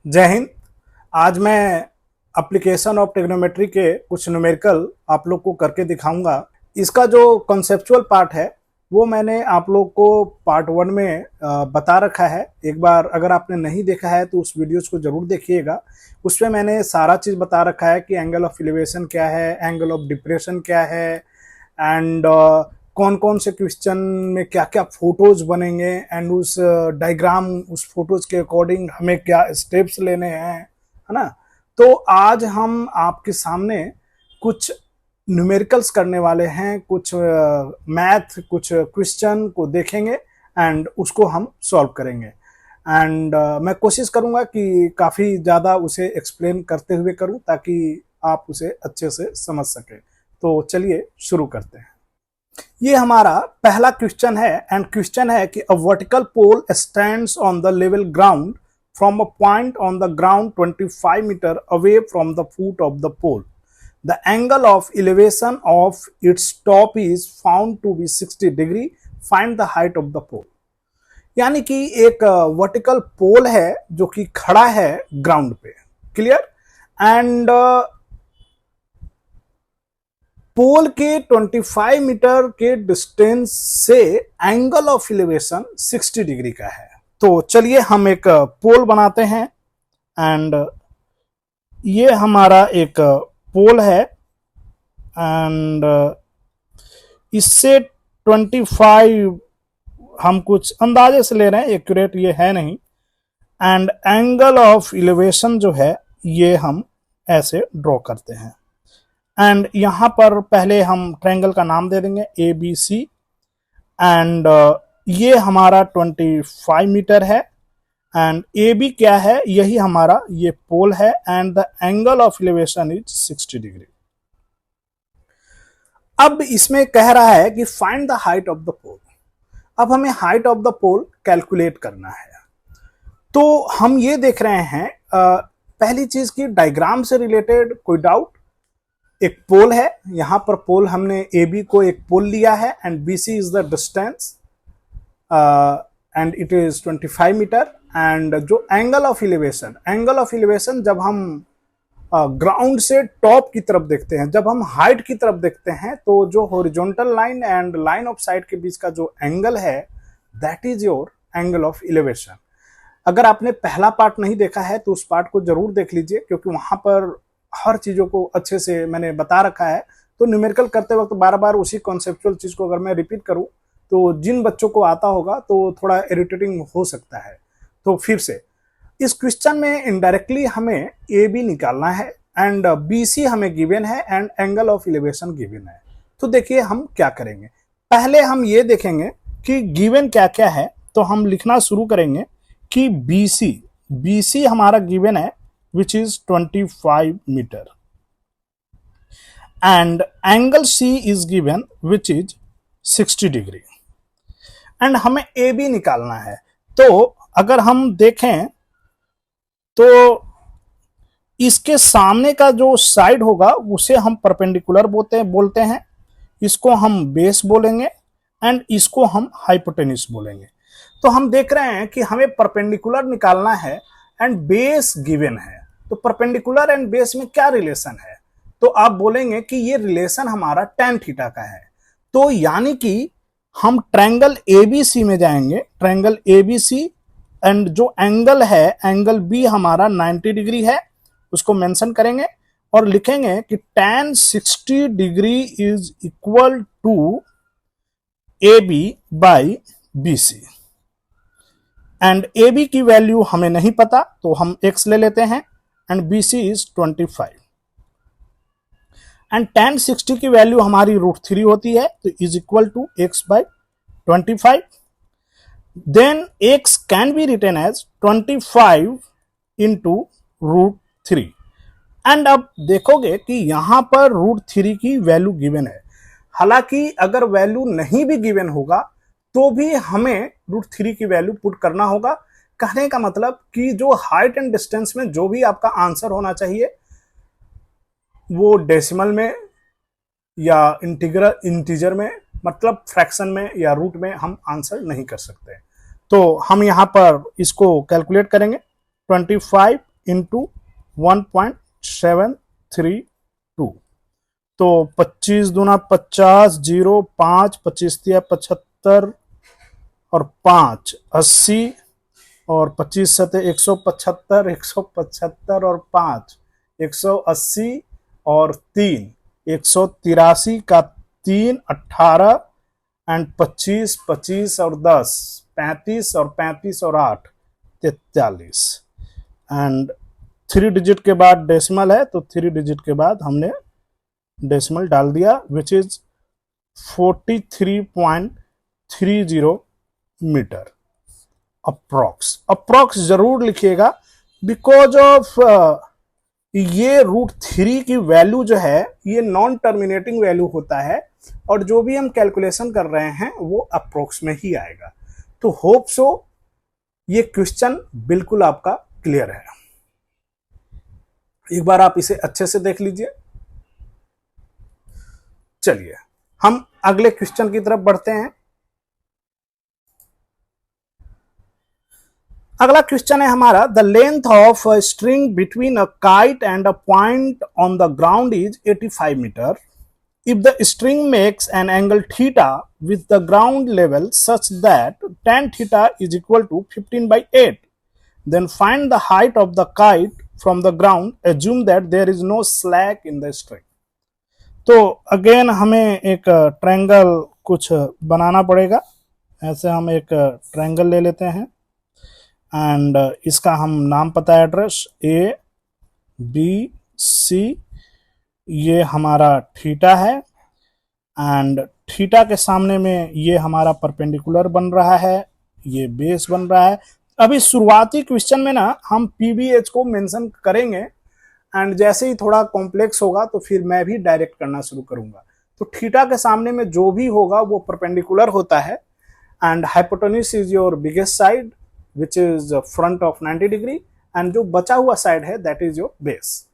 जय हिंद। आज मैं एप्लीकेशन ऑफ ट्रिग्नोमेट्री के कुछ न्यूमेरिकल आप लोग को करके दिखाऊंगा। इसका जो कॉन्सेप्चुअल पार्ट है वो मैंने आप लोग को पार्ट 1 में बता रखा है। एक बार अगर आपने नहीं देखा है तो उस वीडियोस को जरूर देखिएगा। उसमें मैंने सारा चीज़ बता रखा है कि एंगल ऑफ एलिवेशन क्या है, एंगल ऑफ डिप्रेशन क्या है, एंड कौन कौन से क्वेश्चन में क्या क्या फोटोज बनेंगे, एंड उस डायग्राम उस फोटोज के अकॉर्डिंग हमें क्या स्टेप्स लेने हैं, है ना। तो आज हम आपके सामने कुछ न्यूमेरिकल्स करने वाले हैं, कुछ मैथ कुछ क्वेश्चन को देखेंगे एंड उसको हम सॉल्व करेंगे। एंड मैं कोशिश करूंगा कि काफ़ी ज़्यादा उसे एक्सप्लेन करते हुए करूं ताकि आप उसे अच्छे से समझ सकें। तो चलिए शुरू करते हैं। ये हमारा पहला क्वेश्चन है एंड क्वेश्चन है कि a vertical pole stands on the level ground from a point on the ground 25 metre away from the foot of the pole. The angle of elevation of its top is found to be 60 degree. Find the height of the pole. यानी कि एक vertical पोल है जो कि खड़ा है ground पे। Clear. And pole के 25 मीटर के डिस्टेंस से एंगल ऑफ एलिवेशन 60 डिग्री का है। तो चलिए हम एक पोल बनाते हैं एंड ये हमारा एक पोल है एंड इससे 25 हम कुछ अंदाजे से ले रहे हैं, एक्यूरेट ये है नहीं। एंड एंगल ऑफ एलिवेशन जो है ये हम ऐसे ड्रॉ करते हैं एंड यहां पर पहले हम ट्रायंगल का नाम दे देंगे ABC एंड ये हमारा 25 मीटर है एंड AB क्या है, यही हमारा ये पोल है and the angle of elevation is 60 degree. अब इसमें कह रहा है कि find the height of the pole. अब हमें height of the pole calculate करना है। तो हम ये देख रहे हैं पहली चीज की डायग्राम से रिलेटेड कोई डाउट। एक पोल है, यहां पर पोल हमने AB को एक पोल लिया है and BC is the distance and it is 25 metre. And जो एंगल ऑफ एलिवेशन जब हम ग्राउंड से टॉप की तरफ देखते हैं, जब हम हाइट की तरफ देखते हैं, तो जो horizontal line and line of site के बीच का जो एंगल है that is your angle of elevation. अगर आपने पहला पार्ट नहीं देखा है तो उस पार्ट को जरूर देख लीजिए क्योंकि वहां पर हर चीजों को अच्छे से मैंने बता रखा है। तो न्यूमेरिकल करते वक्त बार बार उसी कॉन्सेप्चुअल चीज को अगर मैं रिपीट करूं तो जिन बच्चों को आता होगा तो थोड़ा इरिटेटिंग हो सकता है। तो फिर से इस क्वेश्चन में इनडायरेक्टली हमें AB निकालना है एंड BC हमें गिवन है and angle of elevation given है। तो देखिए हम क्या करेंगे। पहले हम ये देखेंगे कि गिवन क्या क्या है। तो हम लिखना शुरू करेंगे कि BC हमारा गिवन है which is 25 meter and angle C is given which is 60 degree and हमें AB निकालना है। तो अगर हम देखें तो इसके सामने का जो साइड होगा उसे हम परपेंडिकुलर बोलते हैं, इसको हम बेस बोलेंगे एंड इसको हम हाइपोटेन्यूज बोलेंगे। तो हम देख रहे हैं कि हमें परपेंडिकुलर निकालना है एंड बेस गिवन है। तो परपेंडिकुलर एंड बेस में क्या रिलेशन है, तो आप बोलेंगे कि ये रिलेशन हमारा tan थीटा का है। तो यानी कि हम ट्रायंगल ABC में जाएंगे, ट्रायंगल ABC एंड जो एंगल है एंगल B हमारा 90 डिग्री है, उसको मेंशन करेंगे और लिखेंगे कि tan 60 degree is equal to AB by BC and AB की वैल्यू हमें नहीं पता तो हम x ले लेते हैं and BC is 25 and tan 60 की वैल्यू हमारी √3 होती है तो is equal to x by 25। Then x can be written as 25 into √3 and अब देखोगे कि यहां पर √3 की वैल्यू गिवन है। हालांकि अगर वैल्यू नहीं भी गिवन होगा तो भी हमें √3 की वैल्यू पुट करना होगा। कहने का मतलब कि जो हाइट एंड डिस्टेंस में जो भी आपका आंसर होना चाहिए वो डेसिमल में या इंटीजर में, मतलब फ्रैक्शन में या रूट में हम आंसर नहीं कर सकते। तो हम यहां पर इसको कैलकुलेट करेंगे 25 इंटू 1.732। तो 25 दूना 50, 0 5, 25 तिया 75 और 5 80 और 25 सते 175, 175 और 5 180 और 3 183 का 3 18 एंड 25 25 और 10 35 और 35 और 8 43 एंड 3 डिजिट के बाद डेसिमल है, तो 3 डिजिट के बाद हमने डेसिमल डाल दिया, विच इज 43.30 मीटर। अप्रॉक्स जरूर लिखिएगा, बिकॉज ऑफ ये √3 की वैल्यू जो है ये नॉन टर्मिनेटिंग वैल्यू होता है, और जो भी हम कैलकुलेशन कर रहे हैं वो अप्रोक्स में ही आएगा। तो होप सो ये क्वेश्चन बिल्कुल आपका क्लियर है। एक बार आप इसे अच्छे से देख लीजिए। चलिए हम अगले क्वेश्चन की तरफ बढ़ते हैं। अगला क्वेश्चन है हमारा, the length of a string between a kite and a point on the ground is 85 metre. If the string makes an angle theta with the ground level such that tan theta is equal to 15/8, then find the height of the kite from the ground. Assume that there is no slack in the string. तो again हमें एक triangle कुछ बनाना पड़ेगा। ऐसे हम एक triangle ले लेते हैं एंड इसका हम नाम पता है, एड्रेस ABC, ये हमारा थीटा है एंड थीटा के सामने में ये हमारा परपेंडिकुलर बन रहा है, ये बेस बन रहा है। अभी शुरुआती क्वेश्चन में ना हम पीबीएच को मेंशन करेंगे एंड जैसे ही थोड़ा कॉम्प्लेक्स होगा तो फिर मैं भी डायरेक्ट करना शुरू करूंगा। तो थीटा के सामने में जो भी होगा वो परपेंडिकुलर होता है and hypotenuse is your biggest side which is front of 90 degree and जो बचा हुआ साइड है दैट इज योर बेस।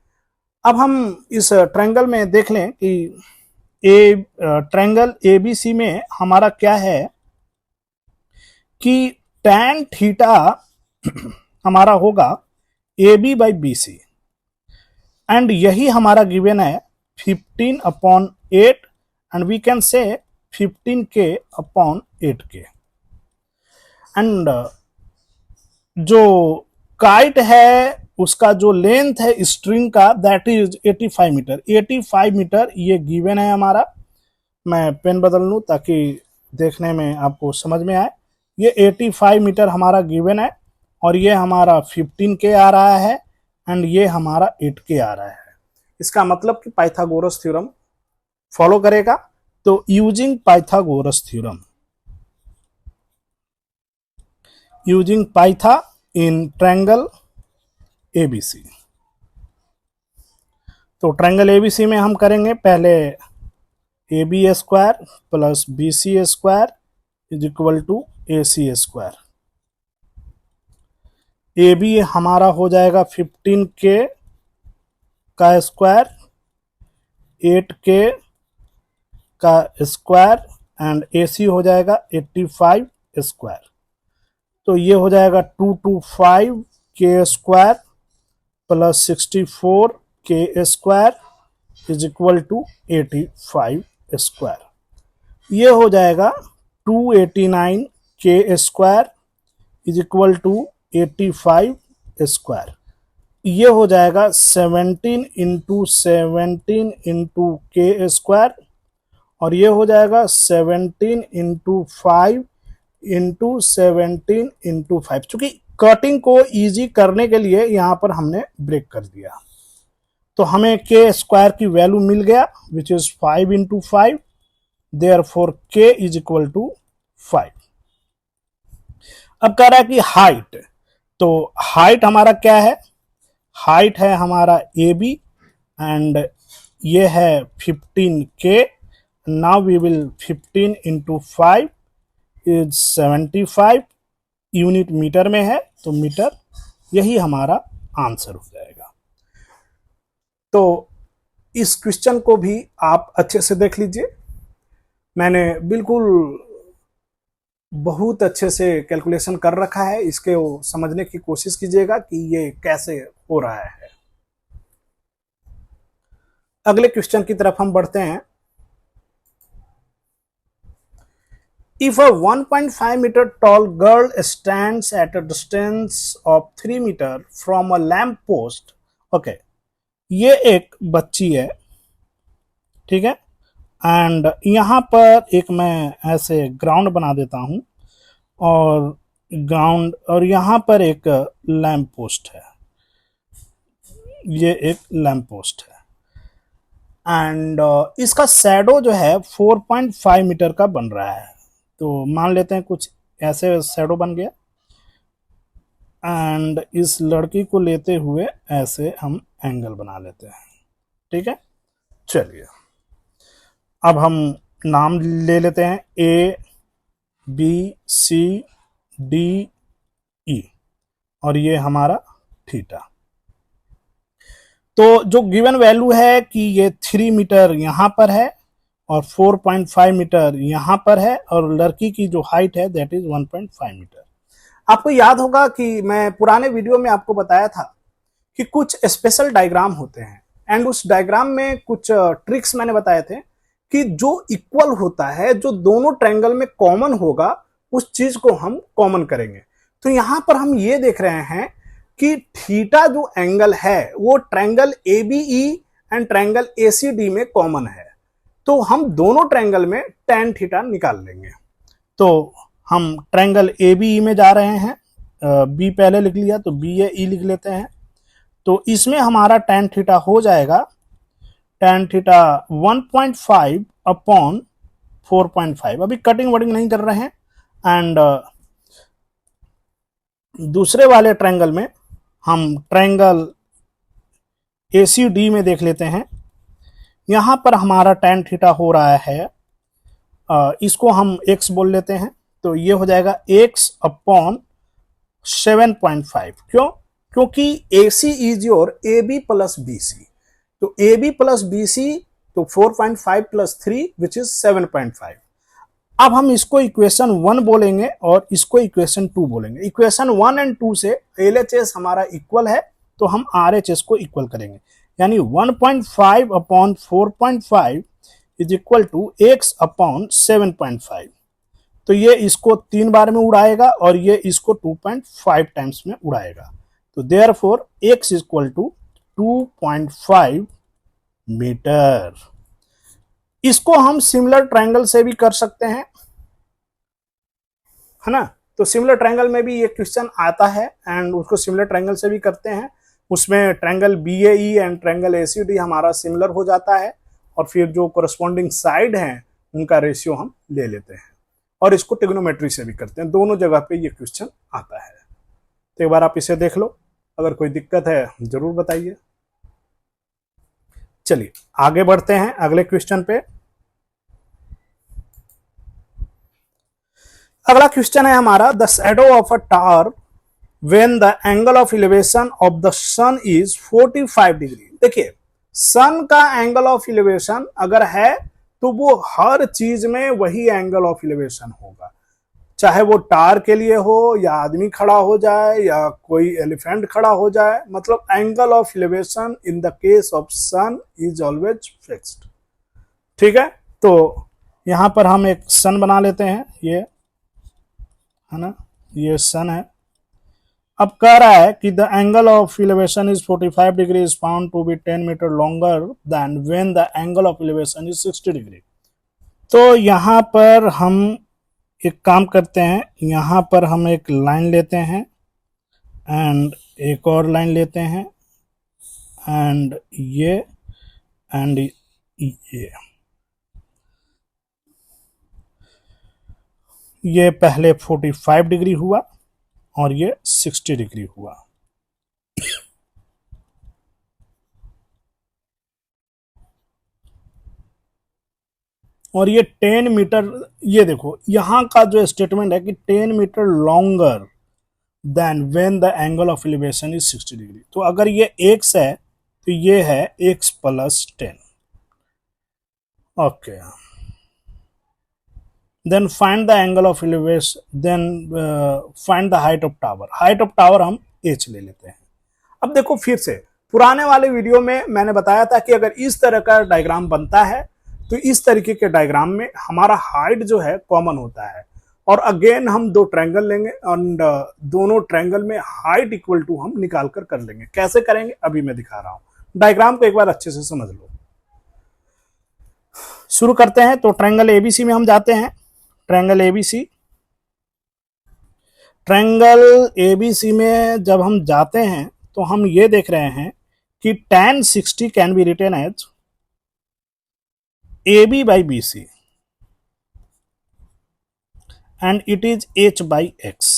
अब हम इस ट्रायंगल में देख लें कि ट्रायंगल एबीसी में हमारा क्या है कि tan थीटा हमारा होगा AB/BC एंड यही हमारा गिवन है 15/8 एंड वी कैन से 15K/8K। एंड जो काइट है उसका जो लेंथ है स्ट्रिंग का दैट इज 85 मीटर। 85 मीटर ये गिवन है हमारा। मैं पेन बदल लूँ ताकि देखने में आपको समझ में आए। ये 85 मीटर हमारा गिवन है और ये हमारा 15K आ रहा है एंड ये हमारा 8K आ रहा है। इसका मतलब कि पाइथागोरस थ्योरम फॉलो करेगा। तो यूजिंग पाइथागोरस थ्योरम, यूजिंग पाइथा इन ट्रायंगल ABC। तो ट्रायंगल ABC में हम करेंगे पहले AB² plus BC² is equal to AC²। AB हमारा हो जाएगा 15K का स्क्वायर, 8K का स्क्वायर एंड AC हो जाएगा 85²। तो ये हो जाएगा 225K² plus 64K² is equal to 85²। ये हो जाएगा 289K² इज इक्वल टू 85²। ये हो जाएगा 17 इंटू 17 इंटू K² और ये हो जाएगा 17 इंटू 5 इंटू 17 इंटू 5। चूंकि कटिंग को इजी करने के लिए यहां पर हमने ब्रेक कर दिया, तो हमें K² की वैल्यू मिल गया which is 5 into 5, therefore K is equal to 5। अब कह रहा है कि हाइट, तो हाइट हमारा क्या है, हाइट है हमारा AB एंड ये है 15K। Now we will 15 into 5 is 75, unit metre में है तो मीटर, यही हमारा आंसर हो जाएगा। तो इस क्वेश्चन को भी आप अच्छे से देख लीजिए। मैंने बिल्कुल बहुत अच्छे से कैलकुलेशन कर रखा है, इसके वो समझने की कोशिश कीजिएगा कि ये कैसे हो रहा है। अगले क्वेश्चन की तरफ हम बढ़ते हैं। If a 1.5 meter tall girl stands at a distance of 3 meter from a lamp post, okay, ये एक बच्ची है, ठीक है, एंड यहाँ पर एक मैं ऐसे ग्राउंड बना देता हूँ, और ग्राउंड और यहाँ पर एक लैम्प पोस्ट है, ये एक लैम्प पोस्ट है, एंड इसका शैडो जो है 4.5 मीटर का बन रहा है। तो मान लेते हैं कुछ ऐसे शैडो बन गया, एंड इस लड़की को लेते हुए ऐसे हम एंगल बना लेते हैं, ठीक है। चलिए अब हम नाम ले लेते हैं ABCDE, और ये हमारा थीटा। तो जो गिवन वैल्यू है कि ये 3 मीटर यहाँ पर है और 4.5 मीटर यहाँ पर है, और लड़की की जो हाइट है दैट इज 1.5 मीटर। आपको याद होगा कि मैं पुराने वीडियो में आपको बताया था कि कुछ स्पेशल डायग्राम होते हैं, एंड उस डायग्राम में कुछ ट्रिक्स मैंने बताए थे कि जो इक्वल होता है, जो दोनों ट्रायंगल में कॉमन होगा, उस चीज को हम कॉमन करेंगे। तो यहां पर हम ये देख रहे हैं कि थीटा जो एंगल है वो triangle ABE and triangle ACD में कॉमन है, तो हम दोनों ट्रायंगल में tan थीटा निकाल लेंगे। तो हम ट्रायंगल ABE में जा रहे हैं, बी पहले लिख लिया तो BAE लिख लेते हैं। तो इसमें हमारा tan थीटा हो जाएगा tan थीटा 1.5 अपॉन 4.5। अभी कटिंग वटिंग नहीं कर रहे हैं, एंड दूसरे वाले ट्रायंगल में हम ट्रायंगल ACD में देख लेते हैं। यहां पर हमारा tan थीटा हो रहा है, इसको हम x बोल लेते हैं, तो ये हो जाएगा x अपॉन 7.5। क्यों? क्योंकि AC is your AB plus BC, तो AB प्लस BC, तो 4.5 प्लस 3 विच इज 7.5। अब हम इसको इक्वेशन 1 बोलेंगे और इसको इक्वेशन 2 बोलेंगे। इक्वेशन 1 एंड 2 से LHS हमारा इक्वल है, तो हम RHS को इक्वल करेंगे, यानी 1.5 upon 4.5 is equal to x upon 7.5। तो ये इसको 3 बार में उड़ाएगा और ये इसको 2.5 टाइम्स में उड़ाएगा, तो therefore x equal to 2.5 metre. इसको हम सिमिलर ट्रायंगल से भी कर सकते हैं, है ना। तो सिमिलर ट्रायंगल में भी ये क्वेश्चन आता है, एंड उसको सिमिलर ट्रायंगल से भी करते हैं। उसमें triangle BAE and triangle ACD हमारा सिमिलर हो जाता है, और फिर जो कोरस्पॉन्डिंग साइड हैं उनका रेशियो हम ले लेते हैं, और इसको ट्रिग्नोमेट्री से भी करते हैं। दोनों जगह पे ये क्वेश्चन आता है। तो एक बार आप इसे देख लो, अगर कोई दिक्कत है जरूर बताइए। चलिए आगे बढ़ते हैं अगले क्वेश्चन पे। अगला क्वेश्चन है हमारा, the shadow of a tower when the angle of elevation of the sun is 45 degree. देखिए सन का एंगल ऑफ एलिवेशन अगर है तो वो हर चीज में वही एंगल ऑफ एलिवेशन होगा, चाहे वो टावर के लिए हो या आदमी खड़ा हो जाए या कोई एलिफेंट खड़ा हो जाए, मतलब angle of elevation in the case of sun is always fixed, ठीक है। तो यहां पर हम एक सन बना लेते हैं, ये है ना, ये सन है। अब कह रहा है कि the angle of elevation is 45 degree is found to be 10 metre longer than when the angle of elevation is 60 degree. तो यहां पर हम एक काम करते हैं, यहां पर हम एक लाइन लेते हैं एंड एक और लाइन लेते हैं, एंड ये एंड ये पहले 45 डिग्री हुआ और ये 60 डिग्री हुआ। और ये 10 मीटर, ये देखो यहां का जो स्टेटमेंट है कि 10 metre longer than when the angle of elevation is 60 degree. तो अगर ये x है तो ये है x plus 10। Okay, then find the angle of elevation, then find the height of tower. Height of tower हम h ले लेते हैं। अब देखो फिर से, पुराने वाले वीडियो में मैंने बताया था कि अगर इस तरह का डायग्राम बनता है तो इस तरीके के डायग्राम में हमारा हाइट जो है कॉमन होता है, और अगेन हम दो ट्रायंगल लेंगे एंड दोनों ट्रायंगल में हाइट इक्वल टू हम निकाल कर लेंगे। कैसे करेंगे अभी मैं दिखा रहा हूं, डायग्राम को एक बार अच्छे से समझ लो। शुरू करते हैं। तो ट्रायंगल एबीसी में हम जाते हैं। ट्रायंगल एबीसी, ट्रायंगल एबीसी में जब हम जाते हैं तो हम ये देख रहे हैं कि tan 60 can be written as AB by BC and it is h by x,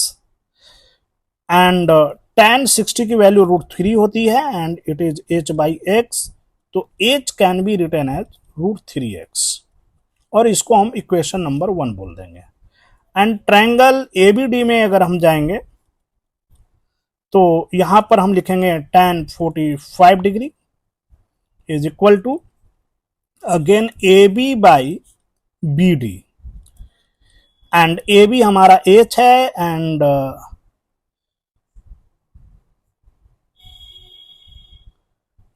and tan 60 की वैल्यू √3 होती है and it is h by x, तो h can be written as √3x, और इसको हम इक्वेशन नंबर 1 बोल देंगे। And triangle ABD में अगर हम जाएंगे तो यहां पर हम लिखेंगे tan 45 degree is equal to again AB by BD, and AB हमारा h है एंड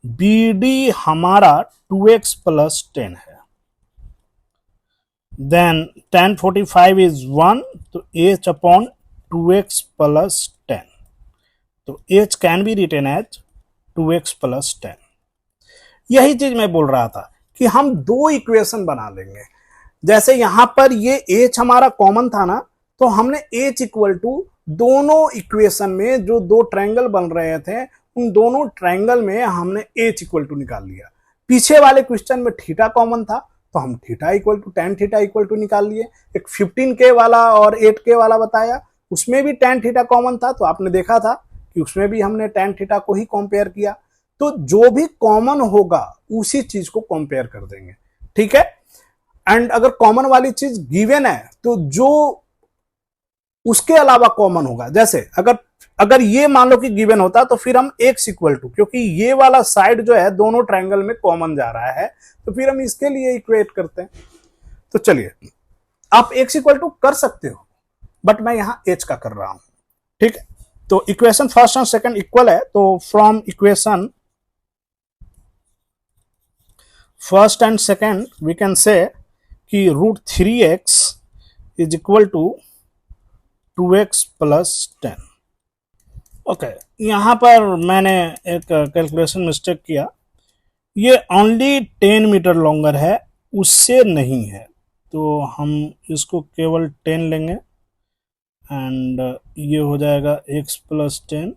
BD हमारा 2x प्लस 10 है। देन tan 45 इज 1, तो h अपॉन 2x प्लस 10, तो h can be written as 2x plus 10। यही चीज मैं बोल रहा था कि हम दो इक्वेशन बना लेंगे। जैसे यहां पर ये h हमारा कॉमन था ना, तो हमने h इक्वल टू दोनों इक्वेशन में जो दो ट्रायंगल बन रहे थे उन दोनों ट्रायंगल में हमने h इक्वल टू निकाल लिया। पीछे वाले क्वेश्चन में थीटा कॉमन था तो हम theta equal to tan theta equal to निकाल लिए। एक 15k वाला और 8k वाला बताया, उसमें भी tan थीटा कॉमन था, तो आपने देखा था कि उसमें भी हमने tan थीटा को ही कंपेयर किया। तो जो भी कॉमन होगा उसी चीज को कंपेयर कर देंगे, ठीक है। एंड अगर कॉमन वाली चीज गिवन है तो जो उसके अलावा कॉमन होगा, जैसे अगर ये मान लो कि गिवन होता तो फिर हम x इक्वल टू, क्योंकि ये वाला साइड जो है दोनों ट्रायंगल में कॉमन जा रहा है, तो फिर हम इसके लिए इक्वेट करते हैं। तो चलिए, आप x इक्वल टू कर सकते हो, बट मैं यहां h का कर रहा हूं, ठीक है। तो equation first and second equal है, तो from equation first and second we can say कि √3x is equal to 2x plus 10। Okay, यहां पर मैंने एक कैलकुलेशन मिस्टेक किया, ये ओनली 10 मीटर लॉन्गर है, उससे नहीं है, तो हम इसको केवल 10 लेंगे एंड ये हो जाएगा x प्लस 10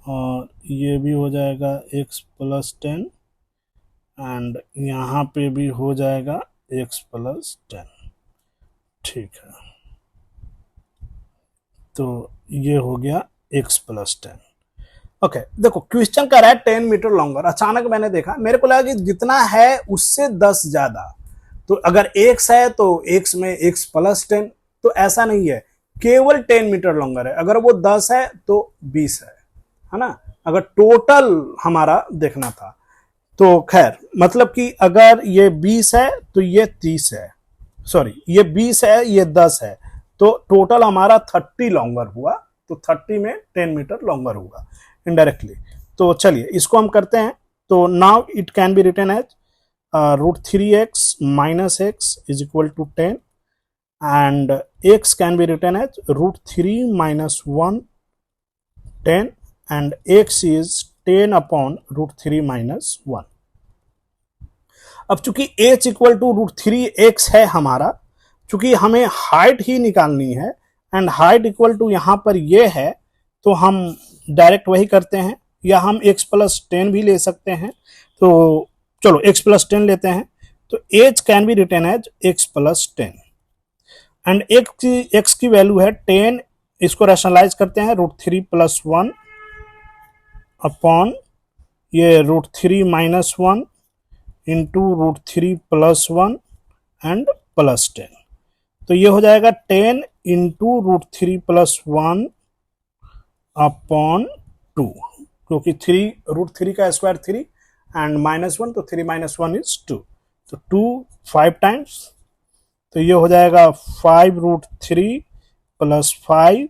और ये भी हो जाएगा x प्लस 10 एंड यहाँ पे भी हो जाएगा x प्लस 10, ठीक है। तो ये हो गया x प्लस 10। ओके, देखो क्वेश्चन कर रहा है 10 मीटर लॉन्गर। अचानक मैंने देखा, मेरे को लगा कि जितना है उससे 10 ज्यादा, तो अगर x है तो x में x प्लस 10, तो ऐसा नहीं है, केवल 10 मीटर लॉन्गर है। अगर वो 10 है तो 20 है ना। अगर टोटल हमारा देखना था तो खैर, मतलब कि अगर ये 20 है तो ये 30 है, सॉरी ये 20 है ये 10 है, तो टोटल हमारा 30 लॉन्गर हुआ, तो 30 में 10 मीटर लॉन्गर हुआ इनडायरेक्टली। तो चलिए इसको हम करते हैं। तो now it can be written as √3x minus x is equal to 10 and x can be written as √3 minus 1 10 and x is 10 upon √3 minus 1। अब चूंकि h इक्वल टू √3x है हमारा, चूंकि हमें हाइट ही निकालनी है एंड हाइट इक्वल टू यहां पर ये है, तो हम डायरेक्ट वही करते हैं, या हम x प्लस 10 भी ले सकते हैं। तो चलो x प्लस 10 लेते हैं, तो h can be written as x plus 10 and x की वैल्यू है 10, इसको रैशनलाइज करते हैं √3 प्लस 1 अपॉन ये √3 minus 1 into √3 plus 1 and plus 10, तो ये हो जाएगा 10 इंटू √3 प्लस 1 अपॉन 2, क्योंकि √3 का स्क्वायर 3 एंड -1, तो 3 - 1 इज 2, तो 2 5 टाइम्स तो ये हो जाएगा 5√3 + 5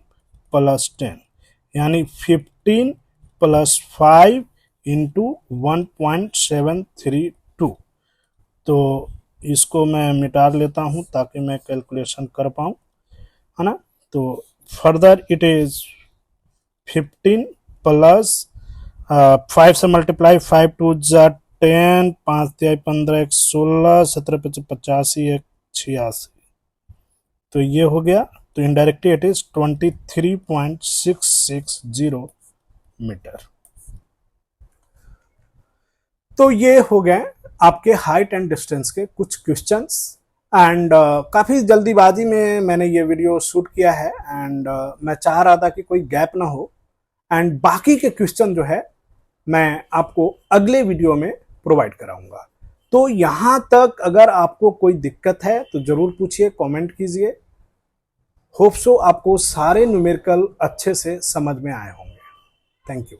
+ 10 यानी 15 + 5 × 1.732। तो इसको मैं मिटा लेता हूँ ताकि मैं कैलकुलेशन कर पाऊँ, है ना। तो फर्दर इट इज 15 + 5 से मल्टीप्लाई, 5 2 × 10, 5 × 15 = 16, 17 × 85 = 86। तो ये हो गया। तो इनडायरेक्टली इट इज 23.660 मीटर। तो ये हो गए आपके हाइट एंड डिस्टेंस के कुछ क्वेश्चंस। एंड काफ़ी जल्दीबाजी में मैंने ये वीडियो शूट किया है एंड मैं चाह रहा था कि कोई गैप ना हो। एंड बाकी के क्वेश्चन जो है मैं आपको अगले वीडियो में प्रोवाइड कराऊंगा। तो यहाँ तक अगर आपको कोई दिक्कत है तो ज़रूर पूछिए, कमेंट कीजिए। होप सो आपको सारे न्यूमेरिकल अच्छे से समझ में आए होंगे। Thank you.